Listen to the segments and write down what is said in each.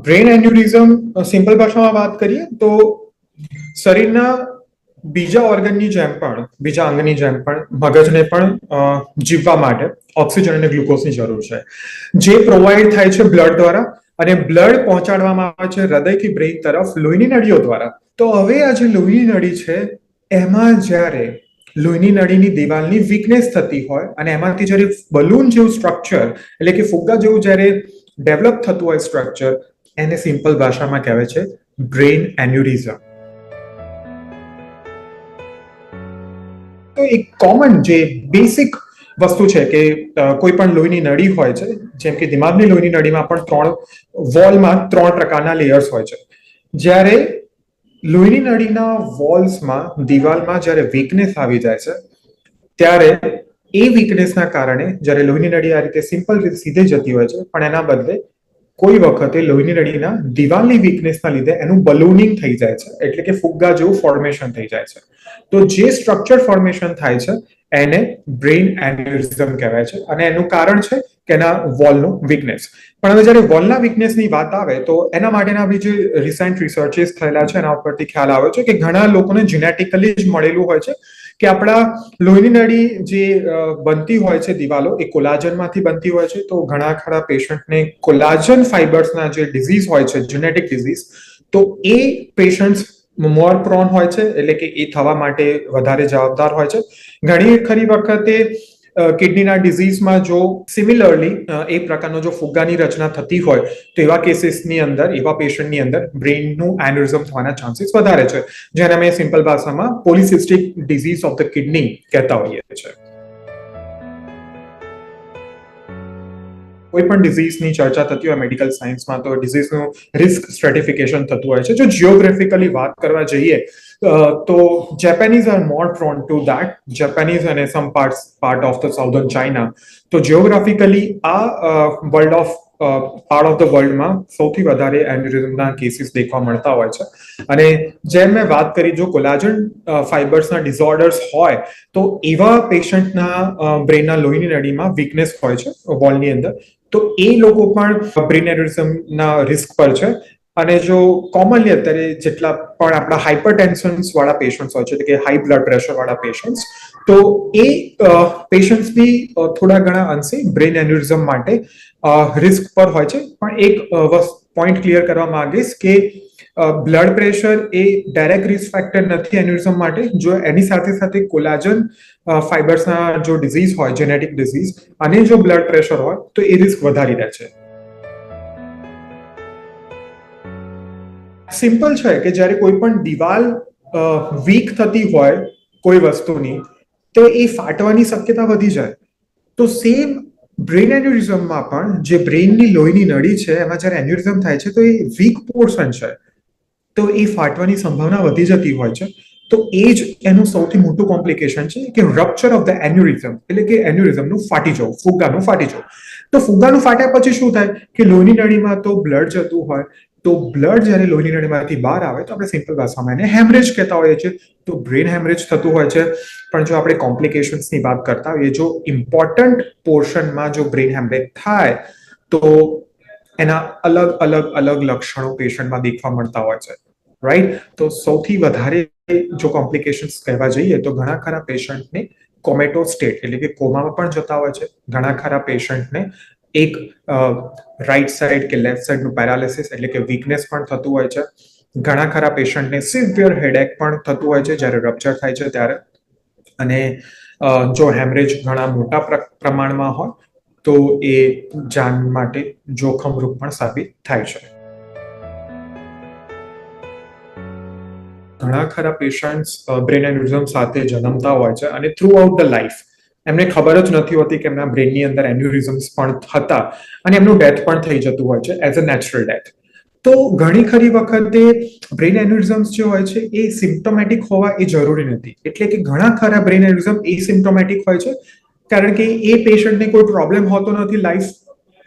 Brain એન્યુરિઝમ simple ભાષામાં વાત કરીએ તો શરીરના બીજા ઓર્ગનની જેમ પણ બીજા અંગની જેમ પણ મગજને પણ જીવવા માટે ઓક્સિજન અને ગ્લુકોઝની જરૂર છે, જે પ્રોવાઈડ થાય છે બ્લડ દ્વારા અને બ્લડ પહોંચાડવામાં આવે છે હૃદયથી બ્રેઇન તરફ લોહીની નળીઓ દ્વારા. તો હવે આ જે લોહીની નળી છે એમાં જ્યારે લોહીની નળીની દિવાલની વીકનેસ થતી હોય અને એમાંથી જ્યારે બલૂન જેવું સ્ટ્રક્ચર એટલે કે ફુગ્ગા જેવું જ્યારે ડેવલપ થતું હોય સ્ટ્રક્ચર, એને સિમ્પલ ભાષામાં કહેવાય છે બ્રેન એન્યુરિઝમ. તો એક કોમન જે બેસિક વસ્તુ છે કે કોઈ પણ લોહીની નળી હોય છે, જેમ કે દિમાગની લોહીની નળીમાં પણ વોલમાં 3 પ્રકારના લેયર્સ હોય છે. જ્યારે લોહીની નળીના વોલ્સમાં દિવાલમાં જ્યારે વીકનેસ આવી જાય છે ત્યારે એ વીકનેસના કારણે જ્યારે લોહીની નળી આ રીતે સિમ્પલ રીતે સીધે જતી હોય છે, પણ એના બદલે કોઈ વખતે લોહીની નળીના દિવાલની વીકનેસના લીધે એનું બલૂનિંગ થઈ જાય છે, એટલે કે ફુગ્ગા જેવું ફોર્મેશન થઈ જાય છે. તો જે સ્ટ્રક્ચર ફોર્મેશન થાય છે એને બ્રેન એન્યુરિઝમ કહેવાય છે અને એનું કારણ છે કે એના વોલનું વીકનેસ. પણ હવે જ્યારે વોલના વીકનેસની વાત આવે તો એના માટેના બી જે રિસેન્ટ રિસર્ચિસ થયેલા છે એના ઉપરથી ખ્યાલ આવે છે કે ઘણા લોકોને જીનેટિકલી જ મળેલું હોય છે કે આપણા લોહીની નળી જે બનતી હોય છે દિવાલો એ કોલાજનમાંથી બનતી હોય છે. તો ઘણા ખરા પેશન્ટને કોલાજન ફાઇબર્સના જે ડિઝીઝ હોય છે, જેનેટિક ડિઝીઝ, તો એ પેશન્ટ્સ મોર પ્રોન હોય છે, એટલે કે એ થવા માટે વધારે જવાબદાર હોય છે. ઘણી ખરી વખતે કિડનીના ડિઝીઝમાં જો સિમિલરલી એ પ્રકારનો જો ફુગ્ગાની રચના થતી હોય તો એવા કેસીસની અંદર, એવા પેશન્ટની અંદર બ્રેનનું એન્યુરિઝમ થવાના ચાન્સીસ વધારે છે, જેને અમે સિમ્પલ ભાષામાં polycystic disease of the kidney કહેતા હોઈએ છીએ. કોઈ પણ ડિઝીઝની ચર્ચા થતી હોય મેડિકલ સાયન્સમાં તો ડિઝીઝનું રિસ્ક સ્ટ્રેટિફિકેશન થતું હોય છે. જો જિયોગ્રાફિકલી વાત કરવા જઈએ તો Japanese are more prone to that, Japanese અને some part of the southern China. તો જિયોગ્રાફિકલી આ પાર્ટ ઓફ ધ વર્લ્ડમાં સૌથી વધારે એન્યુરિઝમના કેસીસ દેખવા મળતા હોય છે. અને જેમ મેં વાત કરી, જો કોલાજન ફાઇબર્સના ડિસઓર્ડર્સ હોય તો એવા પેશન્ટના બ્રેનના લોહીની નળીમાં વીકનેસ હોય છે વોલની અંદર, તો એ લોકો પણ બ્રેન એન્યુરિઝમના રિસ્ક પર છે. અને જો કોમનલી અત્યારે જેટલા પણ આપણા હાઇપરટેન્શન્સ વાળા પેશન્ટ્સ હોય છે, એટલે કે હાઈ બ્લડ પ્રેશર વાળા પેશન્ટ્સ, તો એ પેશન્ટ્સ બી થોડા ઘણા અંશે બ્રેન એન્યુરિઝમ માટે રિસ્ક પર હોય છે. પણ એક પોઈન્ટ ક્લિયર કરવા માંગીશ કે બ્લડ પ્રેશર એ ડાયરેક્ટ રિસ્ક ફેક્ટર નથી એન્યુરિઝમ માટે. જો એની સાથે સાથે કોલાજન ફાઇબર્સના જો ડિઝીઝ હોય, જેનેટિક ડિઝીઝ, અને જો બ્લડ પ્રેશર હોય તો એ રિસ્ક વધારી દે છે. સિમ્પલ છે કે જ્યારે કોઈ પણ દિવાલ વીક થતી હોય કોઈ વસ્તુની તો એ ફાટવાની શક્યતા વધી જાય. તો સેમ બ્રેન એન્યુરિઝમમાં પણ જે બ્રેનની લોહીની નળી છે એમાં જ્યારે એન્યુરિઝમ થાય છે તો એ વીક પોર્શન છે, તો એ ફાટવાની સંભાવના વધી જતી હોય છે. તો એ જ એનું સૌથી મોટું કોમ્પ્લિકેશન છે કે રપ્ચર ઓફ ધ એન્યુરિઝમ, એટલે કે એન્યુરિઝમનું ફાટી જવું, ફુગ્ગાનું ફાટી જવું. તો ફુગ્ગાનું ફાટ્યા પછી શું થાય કે લોહીની નળીમાં તો બ્લડ જતું હોય, તો બ્લડ જ્યારે લોહીની નળીમાંથી બહાર આવે તો આપણે સિમ્પલ ભાષામાં એને હેમરેજ કહેતા હોઈએ છીએ. તો બ્રેન હેમરેજ થતું હોય છે. પણ જો આપણે કોમ્પ્લિકેશન્સની વાત કરતા હોઈએ, જો ઇમ્પોર્ટન્ટ પોર્શનમાં જો બ્રેન હેમરેજ થાય તો એના અલગ અલગ અલગ લક્ષણો પેશન્ટમાં દેખવા મળતા હોય છે, રાઈટ. તો સૌથી વધારે જો કોમ્પ્લિકેશન્સ કહેવા જઈએ તો ઘણા ખરા પેશન્ટને કોમેટો સ્ટેટ, એટલે કે કોમામાં પણ જતા હોય છે. ઘણા ખરા પેશન્ટને એક રાઈટ સાઈડ કે લેફ્ટ સાઈડનું પેરાલિસિસ, એટલે કે વીકનેસ પણ થતું હોય છે. ઘણા ખરા પેશન્ટને સિવિયર હેડેક પણ થતું હોય છે જ્યારે રપ્ચર થાય છે ત્યારે. અને જો હેમરેજ ઘણા મોટા પ્રમાણમાં હોય તો એ જાન માટે જોખમરૂપ પણ સાબિત થાય છે. ઘણા ખરા પેશન્ટ્સ બ્રેન એન્યુરિઝમ સાથે જન્મતા હોય છે અને થ્રુ આઉટ ધ લાઈફ એમને ખબર જ નથી હોતી કે એમના બ્રેનની અંદર એન્યુરિઝમ્સ પણ હતા અને એમનું ડેથ પણ થઈ જતું હોય છે એઝ અ નેચરલ ડેથ. તો ઘણી ખરી વખતે બ્રેન એન્યુરિઝમ્સ જે હોય છે એ સિમ્પ્ટોમેટિક હોવા એ જરૂરી નથી. એટલે કે ઘણા ખરા બ્રેન એન્યુરિઝમ એસિમ્પ્ટોમેટિક હોય છે, કારણ કે એ પેશન્ટને કોઈ પ્રોબ્લેમ હોતો નથી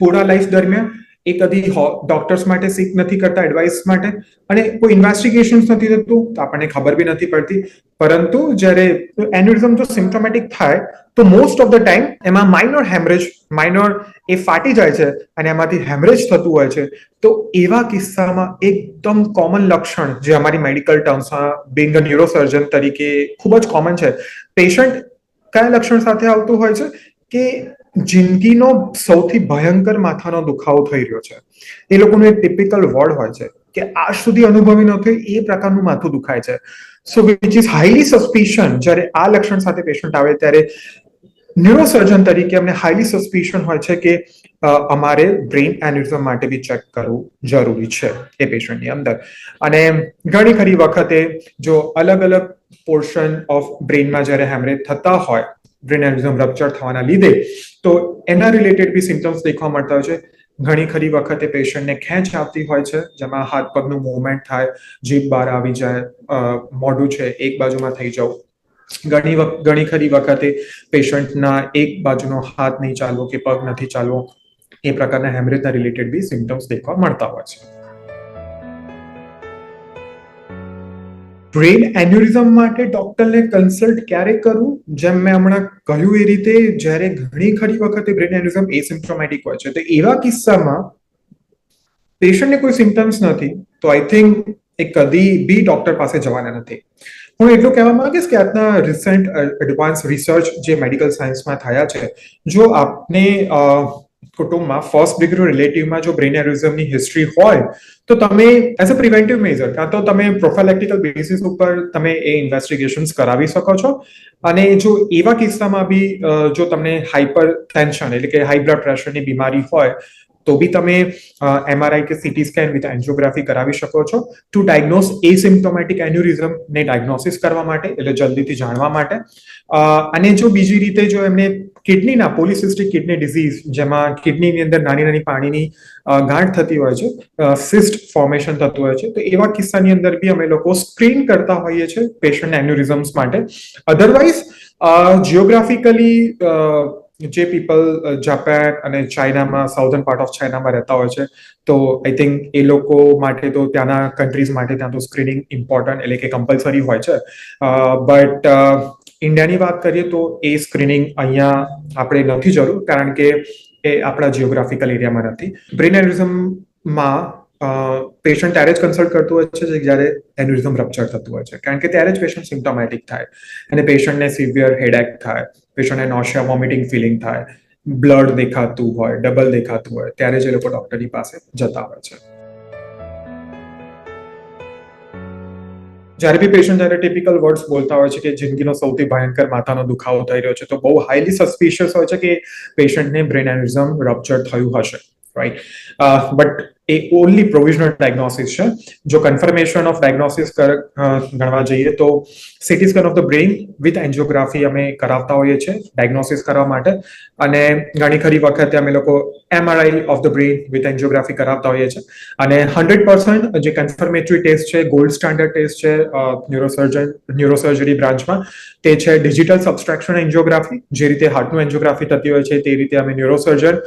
પૂરા લાઈફ દરમિયાન, એ કદી ડોક્ટર્સ માટે સીક નથી કરતા એડવાઇસ માટે, અને કોઈ ઇન્વેસ્ટિગેશન નથી થતું તો આપણને ખબર બી નથી પડતી. પરંતુ જ્યારે એન્યુરિઝમ જો સિમ્પ્ટોમેટિક થાય તો મોસ્ટ ઓફ ધ ટાઈમ એમાં માઇનોર હેમરેજ, માઇનોર એ ફાટી જાય છે અને એમાંથી હેમરેજ થતું હોય છે. તો એવા કિસ્સામાં એકદમ કોમન લક્ષણ જે અમારી મેડિકલ ટર્મ્સમાં બિંગ અ ન્યુરોસર્જન તરીકે ખૂબ જ કોમન છે, પેશન્ટ કયા લક્ષણ સાથે આવતું હોય છે કે જિંદગીનો સૌથી ભયંકર માથાનો દુખાવો થઈ રહ્યો છે. એ લોકોનું એક ટિપિકલ વર્ડ હોય છે કે આજ સુધી અનુભવી નથી એ પ્રકારનું માથું દુખાય છે. સો વિચ ઇઝ હાઈલી સસ્પિશન. જ્યારે આ લક્ષણ સાથે પેશન્ટ આવે ત્યારે ન્યુરોસર્જન તરીકે અમને હાઈલી સસ્પિશન હોય છે કે અમારે બ્રેઇન એન્યુરિઝમ માટે બી ચેક કરવું જરૂરી છે એ પેશન્ટની અંદર. અને ઘણી ખરી વખતે જો અલગ અલગ પોર્શન ઓફ બ્રેઇનમાં જ્યારે હેમરેજ થતા હોય બ્રેઇન એન્યુરિઝમ રપ્ચર થવાના લીધે, તો એના રિલેટેડ બી સિમ્ટમ્સ દેખવા મળતા હોય છે. ઘણી ખરી વખતે પેશન્ટને ખેંચ આવતી હોય છે, જેમાં હાથ પગનું મૂવમેન્ટ થાય, જીભ બહાર આવી જાય, મોઢું છે એક બાજુમાં થઈ જવું. ઘણી ખરી વખતે પેશન્ટના એક બાજુનો હાથ નહીં ચાલવો કે પગ નથી ચાલવો, એ પ્રકારના હેમરેજના રિલેટેડ બી સિમ્ટમ્સ દેખવા મળતા હોય છે. બ્રેઇન એન્યુરિઝમ માટે ડોક્ટરને કન્સલ્ટ ક્યારે કરવું? જેમ મેં હમણાં કહ્યું એ રીતે, જ્યારે ઘણી ખરી વખતે બ્રેઇન એન્યુરિઝમ એસિમ્પ્ટોમેટિક હોય છે, તો એવા કિસ્સામાં પેશન્ટને કોઈ સિમ્ટમ્સ નથી તો આઈ થિંક એ કદી બી ડોક્ટર પાસે જવાના નથી. હું એટલું કહેવા માંગીશ કે આજના રિસન્ટ એડવાન્સ રિસર્ચ જે મેડિકલ સાયન્સમાં થયા છે, જો આપને કુટુંબમાં ફર્સ્ટ ડિગ્રી રિલેટિવમાં જો બ્રેઇન એન્યુરિઝમની હિસ્ટ્રી હોય તો તમે એઝ અ પ્રિવેન્ટિવ મેઝર કાં તો તમે પ્રોફાઇલેક્ટિકલ બેસિસ ઉપર તમે એ ઇન્વેસ્ટિગેશન્સ કરાવી શકો છો. અને જો એવા કિસ્સામાં બી જો તમને હાઇપર ટેન્શન એટલે કે હાઈ બ્લડ પ્રેશરની બીમારી હોય તો બી તમે MRI કે CT સ્કેન વિથ એન્જિયોગ્રાફી કરાવી શકો છો ટુ ડાયગ્નોઝ એસિમ્પ્ટોમેટિક એન્યુરિઝમ ને ડાયગ્નોસિસ કરવા માટે, એટલે જલ્દીથી જાણવા માટે. અને જો બીજી રીતે જો એમને કિડનીના પોલિસિસ્ટિક કિડની ડિઝીઝ, જેમાં કિડનીની અંદર નાની નાની પાણીની ગાંઠ થતી હોય છે, સિસ્ટ ફોર્મેશન થતું હોય છે, તો એવા કિસ્સાની અંદર બી અમે લોકો સ્ક્રીન કરતા હોઈએ છીએ પેશન્ટ એન્યુરિઝમ્સ માટે. અધરવાઇઝ જિયોગ્રાફિકલી જે પીપલ જાપાન અને ચાઇનામાં, સાઉથર્ન પાર્ટ ઓફ ચાઇનામાં રહેતા હોય છે, તો આઈ થિંક એ લોકો માટે તો ત્યાંના કન્ટ્રીઝ માટે ત્યાં તો સ્ક્રીનિંગ ઇમ્પોર્ટન્ટ એટલે કે કમ્પલસરી હોય છે. બટ ઇન્ડિયાની વાત કરીએ તો એ સ્ક્રીનિંગ અહીંયા આપણે નથી જરૂર, કારણ કે એ આપણા જિયોગ્રાફિકલ એરિયામાં નથી. બ્રેઇન એન્યુરિઝમમાં પેશન્ટ ત્યારે જ કન્સલ્ટ કરતું હોય છે જ્યારે એન્યુરિઝમ રપ્ચર થતું હોય છે, કારણ કે ત્યારે જ પેશન્ટ સિમ્પ્ટોમેટિક થાય અને પેશન્ટને સિવિયર હેડેક થાય, પેશન્ટને નોશિયા, વોમિટિંગ ફિલિંગ થાય, બ્લડ દેખાતું હોય, ડબલ દેખાતું હોય, ત્યારે જ એ લોકો ડોક્ટરની પાસે જતા હોય છે. જ્યારે બી પેશન્ટ જ્યારે ટિપિકલ વર્ડ્સ બોલતા હોય છે કે જિંદગીનો સૌથી ભયંકર માથાનો દુખાવો થઈ રહ્યો છે, તો બહુ હાઈલી સસ્પિશિયસ હોય છે કે પેશન્ટને બ્રેઇન એન્યુરિઝમ રપ્ચર થયું હશે, right? But A only provisional diagnosis છે. જો કન્ફર્મેશન ઓફ ડાયગ્નોસિસ ગણવા જઈએ તો CT scan of the brain with angiography અમે કરાવતા હોઈએ છીએ ડાયગ્નોસિસ કરવા માટે. અને ઘણી ખરી વખતે અમે લોકો MRI of the brain with angiography કરાવતા હોઈએ છીએ. અને 100% જે કન્ફર્મેટરી ટેસ્ટ છે, ગોલ્ડ સ્ટાન્ડર્ડ ટેસ્ટ છે ન્યુરોસર્જરી બ્રાન્ચમાં, તે છે ડિજિટલ સબસ્ટ્રેક્શન એન્જિયોગ્રાફી. જે રીતે હાર્ટનું એન્જિયોગ્રાફી થતી હોય છે તે રીતે અમે ન્યુરોસર્જન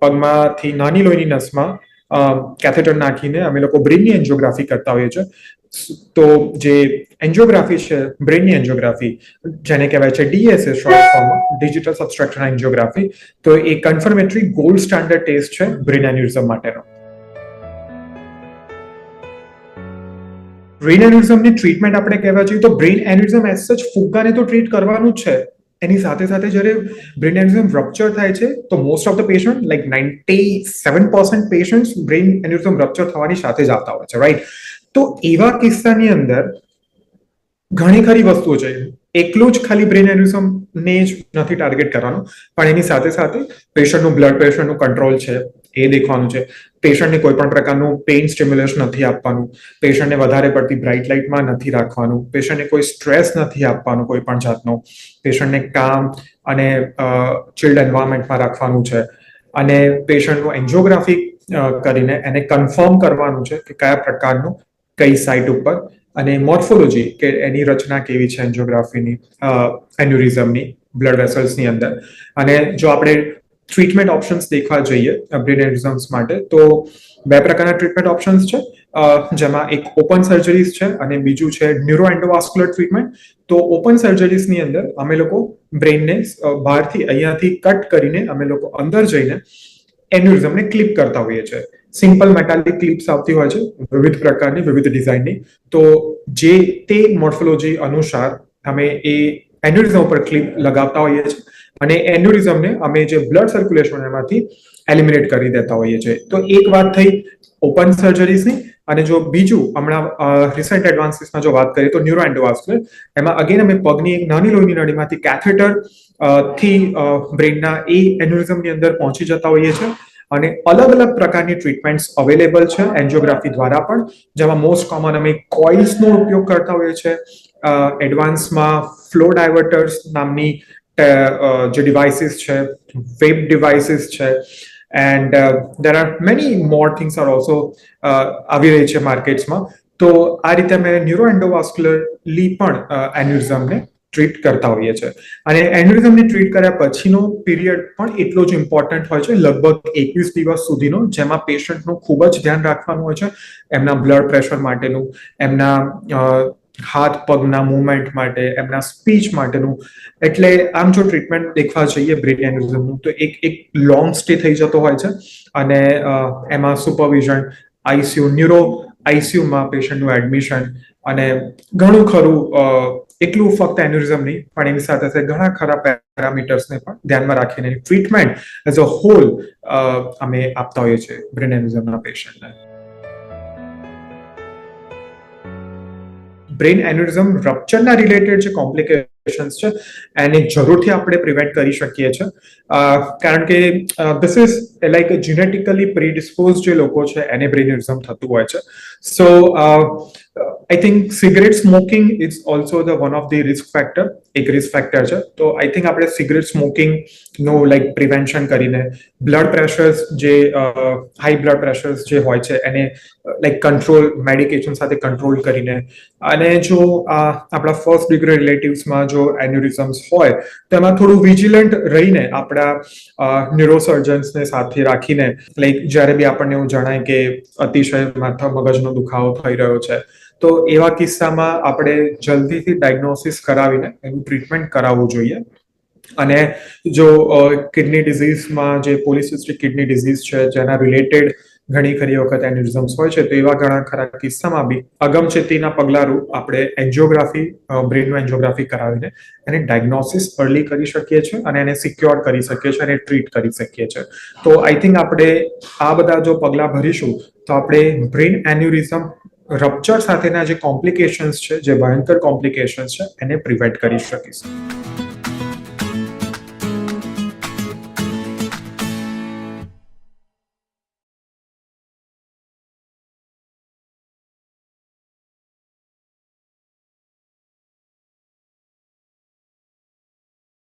પગમાંથી નાની લોહીની નસમાં કેથેટર નાખીને અમે લોકો બ્રેઇનની એન્જિયોગ્રાફી કરતા હોઈએ છીએ. તો જે એન્જિયોગ્રાફી છે બ્રેઇનની એન્જિયોગ્રાફી, જેને કહેવાય છે DSA શોર્ટ ફોર્મમાં, ડિજિટલ સબસ્ટ્રેક્શન એન્જિયોગ્રાફી, તો એ કન્ફર્મેટરી ગોલ્ડ સ્ટાન્ડર્ડ ટેસ્ટ છે બ્રેઇન એન્યુરિઝમ માટેનો. બ્રેઇન એન્યુરિઝમની ટ્રીટમેન્ટ આપણે કહેવા જઈએ તો બ્રેઇન એન્યુરિઝમ એઝ સચ ફુગ્ગાને તો ટ્રીટ કરવાનું જ છે. એની સાથે સાથે જ્યારે બ્રેઇન એન્યુરિઝમ રપ્ચર થાય છે તો most of the patient, like 97% patients brain aneurysm rupture થવાની સાથે જ આવતા હોય છે, રાઈટ? તો એવા કિસ્સાની અંદર ઘણી ખરી વસ્તુઓ છે. એકલું જ ખાલી બ્રેઇન એન્યુરિઝમને જ નથી ટાર્ગેટ કરવાનું, પણ એની સાથે સાથે પેશન્ટનું બ્લડ પ્રેશરનું કંટ્રોલ છે એ દેખવાનું છે. પેશન્ટને કોઈ પણ પ્રકારનું પેઇન સ્ટિમ્યુલેશન નથી આપવાનું, પેશન્ટને વધારે પડતી બ્રાઇટ લાઇટમાં નથી રાખવાનું, પેશન્ટને કોઈ સ્ટ્રેસ નથી આપવાનું કોઈ પણ જાતનો, પેશન્ટને કામ અને ચિલ્ડ એન્વાયરમેન્ટમાં રાખવાનું છે. અને પેશન્ટનું એન્જિયોગ્રાફી કરીને એને કન્ફર્મ કરવાનું છે કે કયા પ્રકારનું કઈ સાઇટ ઉપર, અને મોર્ફોલોજી કે એની રચના કેવી છે એન્જિયોગ્રાફીની, એન્યુરિઝમની બ્લડ વેસલ્સની અંદર. અને જો આપણે ટ્રીટમેન્ટ ઓપ્શન્સ દેખવા જઈએ બ્રેન એન્યુરિઝમ્સ માટે, તો બે પ્રકારના ટ્રીટમેન્ટ ઓપ્શન્સ છે, જેમાં એક ઓપન સર્જરીઝ છે અને બીજું છે ન્યુરો એન્ડોવાસ્ક્યુલર ટ્રીટમેન્ટ. તો ઓપન સર્જરીઝની અંદર અમે લોકો બ્રેનને બહારથી અહીંયાથી કટ કરીને અમે લોકો અંદર જઈને એન્યુરિઝમને ક્લિપ કરતા હોઈએ છીએ. સિમ્પલ મેટાલિક ક્લિપ્સ આવતી હોય છે વિવિધ પ્રકારની, વિવિધ ડિઝાઇનની. તો જે તે મોર્ફોલોજી અનુસાર અમે એ એન્યુરિઝમ ઉપર ક્લિપ લગાવતા હોઈએ છીએ અને એન્યુરિઝમને અમે જે બ્લડ સર્ક્યુલેશન એમાંથી એલિમિનેટ કરી દેતા હોઈએ છીએ. તો એક વાત થઈ ઓપન સર્જરીઝની, અને જો બીજું હમણાં રિસન્ટ એડવાન્સીસમાં જો વાત કરીએ તો ન્યુરો એન્ડોવાસ્ક્યુલર, એમાં અગેન અમે પગની એક નાની લોહીની નળીમાંથી કેથેટર થી બ્રેનના એ એન્યુરિઝમની અંદર પહોંચી જતા હોઈએ છીએ. અને અલગ અલગ પ્રકારની ટ્રીટમેન્ટ્સ અવેલેબલ છે એન્જિયોગ્રાફી દ્વારા પણ, જેમાં મોસ્ટ કોમન અમે કોઇલ્સનો ઉપયોગ કરતા હોઈએ છીએ. એડવાન્સમાં ફ્લો ડાયવર્ટર્સ નામની જે ડિવાઇસીસ છે, વેબ ડિવાઇસીસ છે, and there are many more things are also આવી રહી છે માર્કેટ્સમાં. તો આ રીતે અમે ન્યુરો એન્ડોવાસ્ક્યુલરલી પણ એન્યુરિઝમને ટ્રીટ કરતા હોઈએ છીએ. અને એન્યુરિઝમને ટ્રીટ કર્યા પછીનો પીરિયડ પણ એટલો જ ઇમ્પોર્ટન્ટ હોય છે, લગભગ 21 દિવસ સુધીનો, જેમાં પેશન્ટનું ખૂબ જ ધ્યાન રાખવાનું હોય છે, એમના બ્લડ પ્રેશર માટેનું, એમના હાથ પગના મૂવમેન્ટ માટે, એમના સ્પીચ માટેનું. એટલે આમ જો ટ્રીટમેન્ટ દેખવા જઈએ બ્રેન એન્યુરિઝમનું તો એક લોંગ સ્ટે થઈ જતો હોય છે, અને એમાં સુપરવિઝન, આઈસીયુ, ન્યુરો આઈસીયુમાં પેશન્ટનું એડમિશન, અને ઘણું ખરું એટલું ફક્ત એન્યુરિઝમ નહીં પણ એની સાથે સાથે ઘણા ખરા પેરામીટર્સને પણ ધ્યાનમાં રાખીને ટ્રીટમેન્ટ એઝ અ હોલ અમે આપતા હોઈએ છીએ બ્રેન એન્યુરિઝમના પેશન્ટને. બ્રેન એન્યુરિઝમ રપ્ચરના રિલેટેડ જે કોમ્પ્લિકેશન્સ છે એને જરૂરથી આપણે પ્રિવેન્ટ કરી શકીએ છીએ, કારણ કે this is like genetically predispose જે લોકો છે એને બ્રેન એન્યુરિઝમ થતું હોય છે. So I think cigarette smoking is also the one of the risk factor, એક રિસ્ક ફેક્ટર છે. તો આઈ થિંક આપણે સિગરેટ સ્મોકિંગનું લાઈક પ્રિવેન્શન કરીને, બ્લડ પ્રેશર્સ જે હાઈ બ્લડ પ્રેશર્સ જે હોય છે એને લાઈક કંટ્રોલ, મેડિકેશન સાથે કંટ્રોલ કરીને, અને જો આપણા ફર્સ્ટ ડિગ્રી રિલેટિવ્સમાં જો એન્યુરિઝમ્સ હોય તો એમાં થોડું વિજિલન્ટ રહીને આપણા ન્યુરોસર્જન્સને સાથે રાખીને, લાઈક જ્યારે બી આપણને એવું જણાય કે અતિશય માથા મગજનો દુખાવો થઈ રહ્યો છે, તો એવા કિસ્સામાં આપણે જલ્દીથી ડાયગ્નોસિસ કરાવીને એનું ટ્રીટમેન્ટ કરાવવું જોઈએ. અને જો કિડની ડિઝીઝમાં જે પોલિસિસ્ટિક કિડની ડિઝીઝ છે જેના રિલેટેડ ઘણી ખરી વખત એન્યુરિઝમ્સ હોય છે, તો એવા ઘણા ખરા કિસ્સામાં બી અગમચેતીના પગલારૂપ આપણે એન્જિયોગ્રાફી, બ્રેનનું એન્જિયોગ્રાફી કરાવીને એને ડાયગ્નોસિસ અર્લી કરી શકીએ છીએ અને એને સિક્યોર કરી શકીએ છીએ અને ટ્રીટ કરી શકીએ છીએ. તો આઈ થિંક આપણે આ બધા જો પગલાં ભરીશું તો આપણે બ્રેન એન્યુરિઝમ રપ્ચર સાથેના જે કોમ્પ્લિકેશન્સ છે, જે ભયંકર કોમ્પ્લિકેશન્સ છે, એને પ્રિવેન્ટ કરી શકીશું.